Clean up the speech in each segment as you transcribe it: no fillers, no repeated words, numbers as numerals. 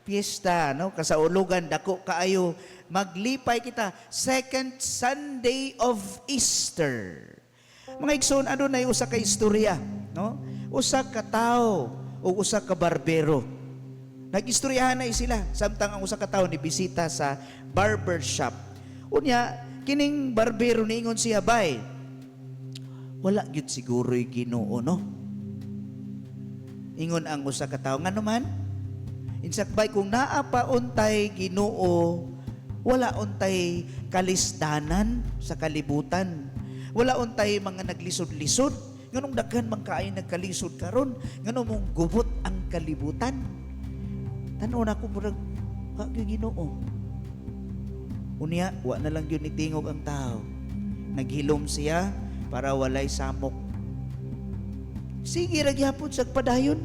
Piyesta, no? Kasaulugan, dako kaayo. Maglipay kita. Second Sunday of Easter. Mga igsoon, ano na usa ka istorya, no? Usa ka tao o usa ka barbero. Nag-istoryahan na sila. Samtang ang usa ka tao ni bisita sa barber shop. Unya, kining barbero niingon siya, bay, wala gyud siguro'y Ginoo, no? Ingon ang usa ka tawo, ngano man? Insakbay kung naa pa untay Ginoo, wala untay kalisdanan sa kalibutan. Wala untay mga naglisod-lisod. Nganong daghan man kaay nagkalisod karon, nganong mong gubot ang kalibutan. Tanaw na ko murag wa gyud Ginoo. Unya, wa na lang yun nitingog ang tao. Naghilom siya para walay samok. Sige, ragyapon sa padayon.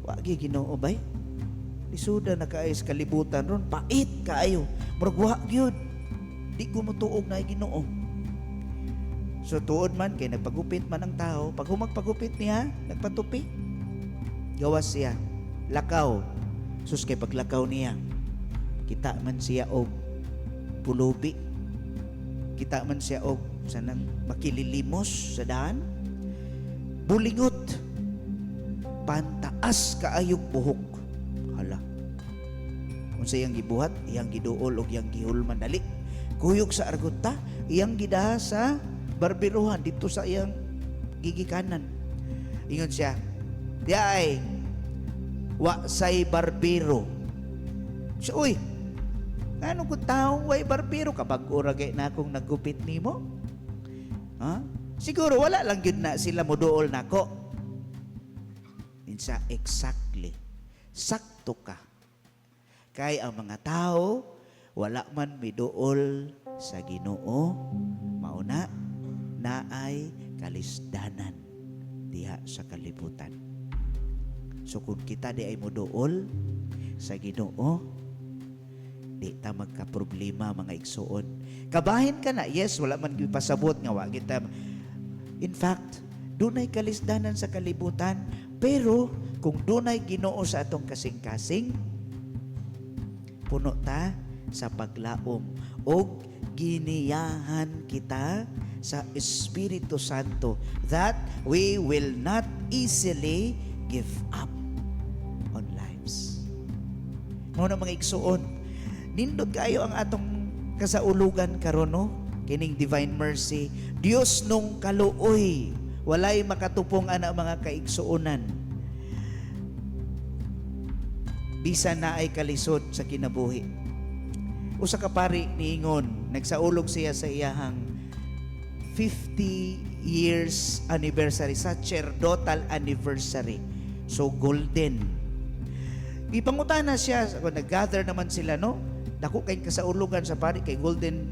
Wa gyud Ginoo bay. Lisuda na kaay sa kalibutan ron, pait kaayo. Murag wa gyud. Di ko motuog na Ginoo. So tuod man kay nagpagupit man ang tao, pag humagpagupit niya, nagpatupi. Gawas siya, lakaw. Sus kay paglakaw niya, kita man siya og pulubi. Kita man siya og sanang makililimos sa daan. Bulingot. Pantaas kaayog buhok. Hala. Kung sa iyang gibuhat, iyang giduol o iyang gihulman dali. Kuyog sa arguta, iyang gidaha sa barberuhan dito sa iyang gigikanan. Ingon siya, "Diay, wa say barbero." So, uy, ano ko taong way barbero kapag uragay na akong nagupit nimo? Ha? Siguro wala lang yun na sila moduol nako. Minsa exactly. Sakto ka. Kay ang mga tao wala man miduol sa Ginoo, mauna naay kalisdanan diha sa kalibutan. So kung kita di ay moduol sa Ginoo, di ta magka-problema mga igsuon. Kabahin ka na, yes, wala man pasabot nga wa kita. In fact, dunay kalisdanan sa kalibutan, pero kung dunay Ginoo sa atong kasing-kasing, puno ta sa paglaom og giniyahan kita sa Espiritu Santo that we will not easily give up on lives. Mga mga igsuon, nindot kayo ang atong kasaulugan karon, no? Kining divine mercy, Dios nung kaluoy, walay makatupong ana mga kaigsuonan. Bisan na ay kalisod sa kinabuhi. Usa ka pari niingon, nagsaulog siya sa iyahang 50 years anniversary, sacerdotal anniversary. So golden. Ipangutana siya, nag-gather naman sila, no? Dako kay kasaulugan sa pari kay golden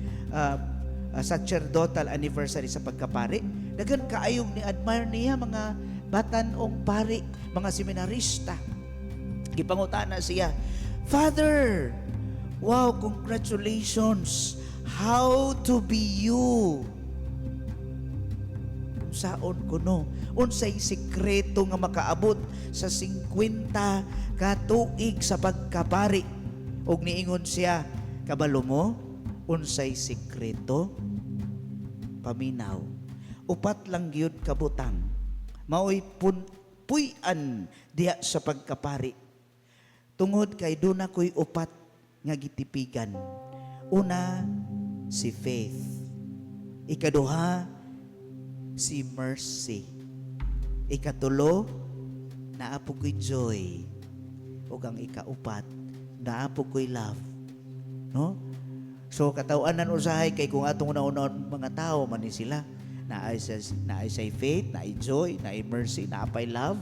sacerdotal anniversary sa pagkapari. Dagan kaayog ni admire niya mga batanong pari, mga seminarista. Gipangutana siya, "Father, wow, congratulations. How to be you?" Saon ko no, unsay sikreto nga makaabot sa 50 ka tuig sa pagkapari? Og niingon siya, "Kabalo mo, unsay sikreto? Paminaw. Upat lang gyud kabutang. Maoy puy-an diha sa pagkapari. Tungod kay duna ko'y upat nga gitipigan. Una, si faith. Ikaduha, si mercy. Ikatulo, naapo ko'y joy. O ang ikaupat, naapo ko'y love." No? So katawanan usahay kay kung atong una-unaon mga tao man ni sila, naay say faith, naay joy, naay mercy, naapay love,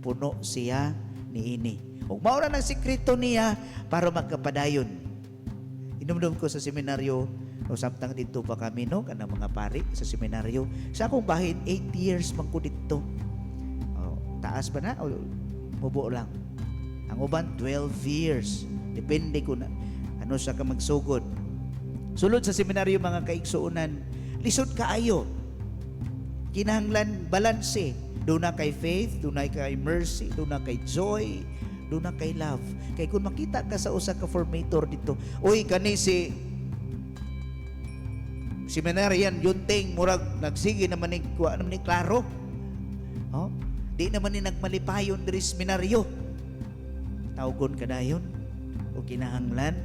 puno siya niini. Ug mao ra nang sikreto niya para magkapadayon. Inumdum ko sa seminaryo, o samtang dito pa kami, no, kanang mga pari sa seminaryo. Sa akong bahin 8 years man ko dito. Taas ba na o mubo lang? Ang uban 12 years. Depende ko na ano sa ka magsugod. Sulod sa seminaryo mga kaigsuunan, lisod kaayo. Kinahanglan balanse. Doon na kay faith, doon na kay mercy, doon na kay joy, Do na kay love. Kay kung makita ka sa usa ka formator dito, uy kani si seminaryan yunting murag nagsige naman ni kuha naman ni klaro. Oh, di naman ni nagmalipayon diri seminaryo. Tawgon ka dayon o kinahanglan,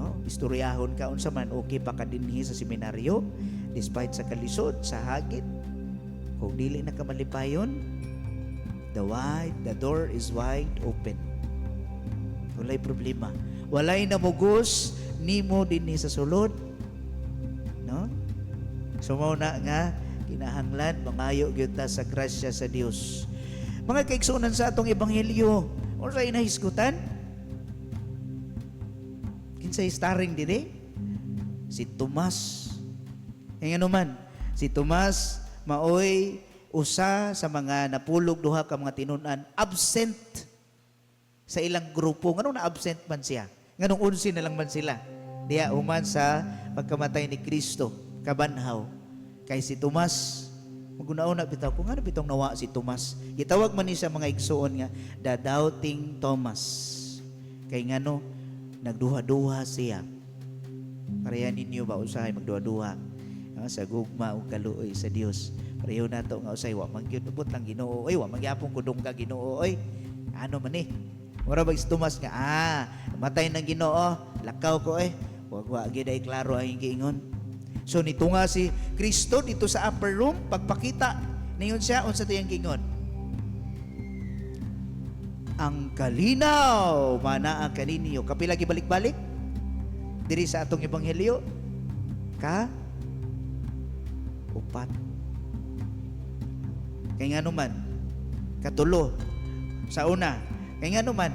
oh, istoryahon ka unsa man okay pa ka dinhi sa seminaryo despite sa kalisod, sa hagit. Kung dili na ka malipayon, the door is wide open. Walay problema. Walay namugos nimo dinhi sa sulod. No? So mao na nga kinahanglan mangayo gyud ta sa grasya sa Dios. Mga kaigsunan sa atong ebanghelyo, unsay nahisgutan? Kinsay starring diri? Si Tomas. Nga man, si Tomas maoy usa sa mga napulog duha ka mga tinun-an absent sa ilang grupo. Ngano na absent man siya? Nganong 11 na lang man sila? Diya human sa pagkamatay ni Kristo, kabanhaw. Kay si Tomas, maguna-una bitaw kung ano bitong nawa si Tomas. Gitawag man ni sa mga igsuon nga the doubting Thomas. Kay ngano nagduha-duha siya. Pareha ninyo ba usahay magduha-duha? Sa gugma o kaluoy sa Dios. Pareho nato nga usay wa mangyud ubot lang Ginoo. Oy, wa magyapon kudong ka Ginoo. Oy, ano man ni? Mura ba si Tomas nga matay ng Ginoo, lakaw ko wa gid ay klaro ang giingon. So nitunga si Kristo dito sa upper room, pagpakita niyon siya unsa tiyang giingon. Ang kalinaw manaa kaninyo. Kapila gibalik-balik diri sa atong ebanghelyo upat. Kaya nga naman, katulo. Sa una, kaya nga naman,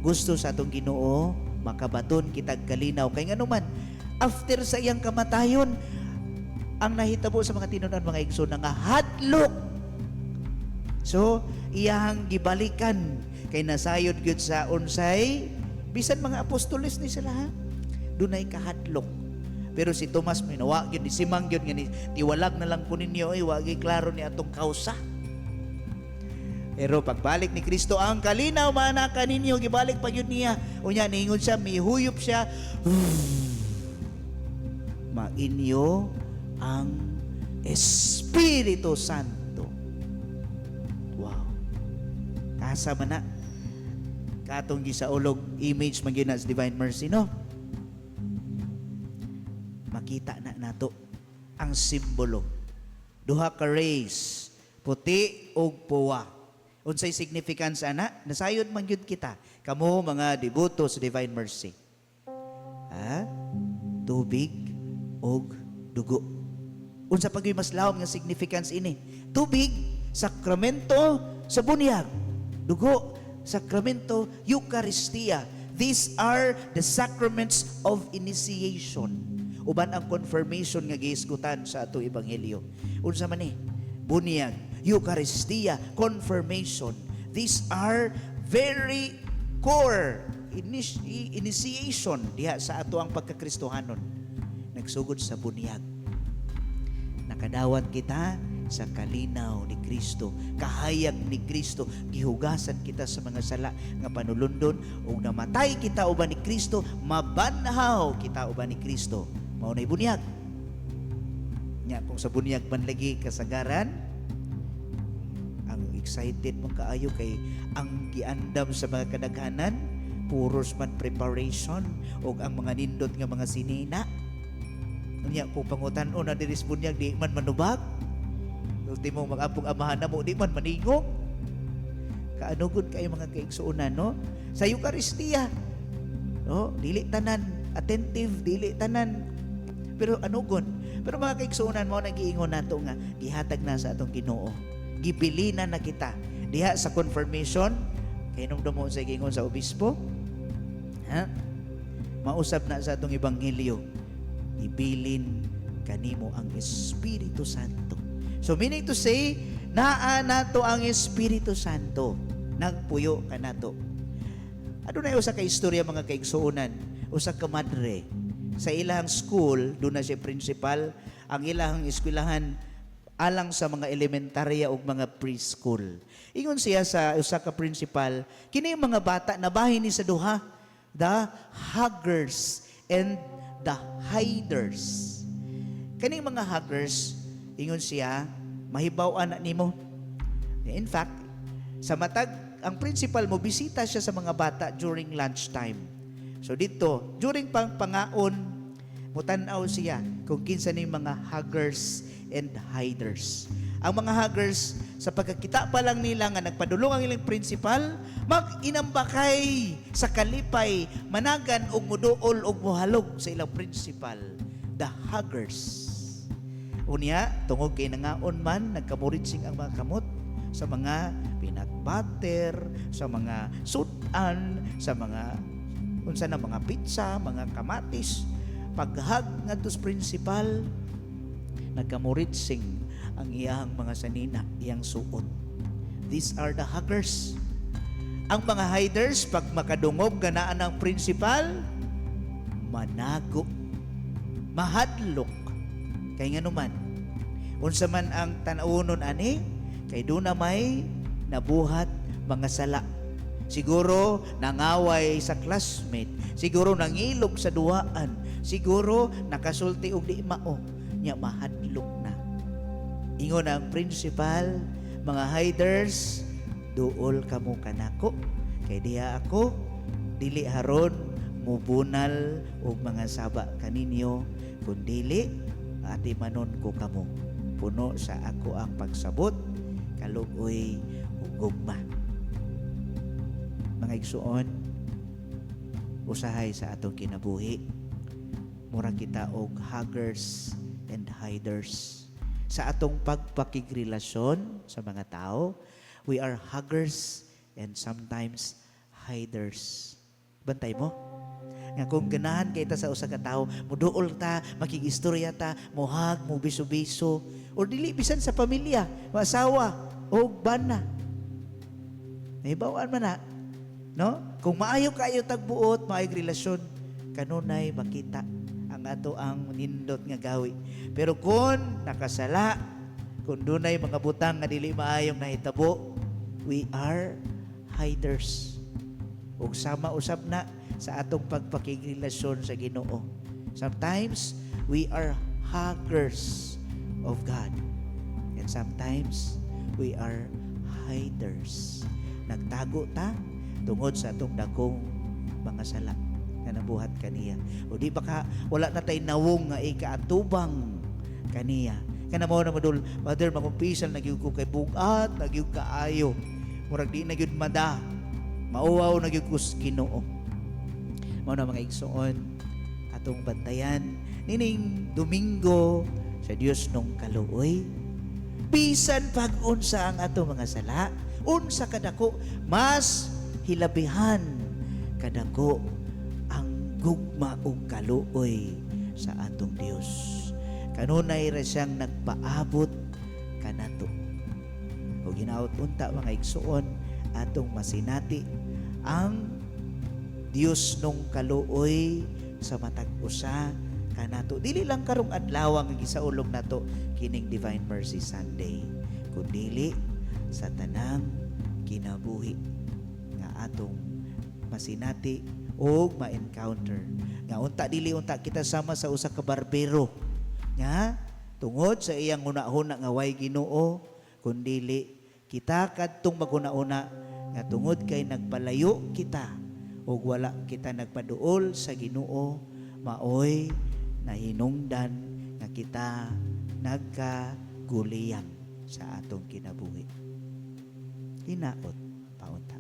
gusto sa atong Ginoo, makabaton kitag kalinaw. Kaya nga naman, after sa iyang kamatayon, ang nahitabo sa mga tinunan mga igsoon nga hadlok. So, iyahang gibalikan kay nasayod gyud sa unsay bisan mga apostoles ni sila ha. Dunay kahadlok. Pero si Tomas minawa gyud ni simang gyud nga ni tiwalag na lang ko ninyo wa gyud klaro ni atong kausa. Pero pagbalik ni Kristo ang kalinaw mana kaninyo gibalik pa gyud niya. Unya niingon siya mihuyop siya. Mainyo ang Espiritu Santo. Wow. Kasa man na katong gisaulog image man gyud na sa divine mercy no. Makita na nato ang simbolo. Duha ka rays, puti ug puwa. Unsay significance ana? Nasayod man gyud kita. Kamo mga deboto sa divine mercy. Tubig ug dugo. Unsa pa gyud mas lawom nga significance ini? Tubig, sakramento sa bunyag. Dugo, sakramento, Eucharistia. These are the sacraments of initiation. Uban ang confirmation nga gihisgutan sa ato ebanghelyo. Unsa man ni? Bunyag, Eucharistia, confirmation. These are very core initiation diha sa ato ang pagkakristohanon. Nagsugod sa bunyag. Nakadawat kita sa kalinaw ni Kristo, kahayag ni Kristo, gihugasan kita sa mga sala nga panulundon ug namatay kita uban ni Kristo, mabanhaw kita uban ni Kristo. Mao nay bunyag. Nya kung sa bunyag man lagi kasagaran, ang excited mo kaayo kay ang giandam sa mga kadaghanan, puros man preparation ug ang mga nindot nga mga sinina. Nya kung pangutan-o na diri sa bunyag di man manubag. Ultimo mag-apong amahan na mo di man maningong. Kaanugod kayo mga kaigsuonan no? Sa Eucharistia, no? Dili tanan attentive, dili tanan pero anugon. Pero mga kaigsuonan mo nagiingon nato nga gihatag na sa atong Ginoo. Gibilinan na kita diha sa confirmation kay nung dumo sa giingon sa obispo. Mausab na sa atong ebanghelyo. Ibilin kanimo ang Espiritu Santo. So meaning to say, naa nato ang Espiritu Santo. Nagpuyo ka nato. Ano na usa ka istorya mga kaigsuonan? Usa ka madre sa ilang school, doon na siya principal, ang ilang eskwelahan alang sa mga elementarya ug mga preschool. Ingon siya sa usa ka principal, kini yung mga bata na bahin ni sa duha, the huggers and the hiders. Kaning mga huggers, ingon siya, mahibaw-an na nimo. In fact, sa matag, ang principal mo, bisita siya sa mga bata during lunchtime. So dito, during pangaon, mutanaw siya kung kinsa ni mga huggers and hiders. Ang mga huggers, sa pagkakita pa lang nila nga nagpadulong ang ilang principal, mag-inambakay sa kalipay, managan og muduol og muhalog sa ilang principal, the huggers. Unya, tungod kay nangaon man, nagkamuritsing ang mga kamot sa mga peanut butter, sa mga sudan, sa mga unsa na mga pizza, mga kamatis. Paghag ngadto sa principal, nagkamuritsing ang iyang mga sanina, iyang suot. These are the huggers. Ang mga hiders, pag makadungog ganaan ang principal, manago, mahadlok. Kay nga naman, unsa man ang tanawon ani, kay doon na may nabuhat mga sala. Siguro nangaway sa classmate, siguro nangilog sa duwaan, siguro nakasulti og di mao, nya mahadlok na. Ingon ang principal, mga hiders, duol kamo kanako, kay diha ako dili haron mubunal og mga saba kaninyo, kun dili ati manon ko kamo. Puno sa ako ang pagsabot, kalugoy ug gugma. Mga igsuon, usahay sa atong kinabuhi, mura kita og huggers and hiders. Sa atong pagpakigrelasyon sa mga tao, we are huggers and sometimes hiders. Bantay mo? Nga kung ganahan kay ta sa usa ka tawo, muduol ta, makigistorya ta, mohag, mo biso-biso, o dili bisan sa pamilya, asawa o bana. Nahibawan man na, no? Kung maayo kayo tagbuot, maayong relasyon, kanunay makita ang ato ang nindot nga gawi. Pero kung nakasala, kung dunay mga butang nga dili maayong nahitabo, we are hiders. Ug sama usab na sa atong pagpakigrelasyon sa Ginoo. Sometimes we are huggers of God, and sometimes we are hiders. Nagtago ta tungod sa atong dakong mga sala na nabuhat kaniya. O di baka wala na tay nawong nga ikaatubang kaniya. Kana mo na madul, Father, makumpisal nagyud ko kay bugat, nagyud kaayo. Murag di nagyud mada. Mauwaw nagyud ko sa Ginoo. Mao na mga igsoon atong bantayan nining Domingo sa Dios nung kaluoy. Bisan pag unsa ang ato mga sala, unsa kadako, mas hilabihan kadako ang gugma ug kaluoy sa atong Dios. Kanunay ra siyang nagpaabot kanato. O ginaot unta mga igsuon atong masinati ang Dios nung kaluoy sa matag usa kanato. Dili lang karong adlaw ang gisaulog nato kining Divine Mercy Sunday, kundi sa tanang kinabuhi nga atong masinati o ma-encounter. Nga unta dili unta kita sama sa usa ka barbero nga tungod sa iyang hunahuna nga way Ginoo, kundi kita kadtong maghuna-una nga tungod kay nagpalayo kita o wala kita nagpaduol sa Ginoo, maoy nahinungdan nga kita nagkaguliyang sa atong kinabuhi. Hinaot paunta.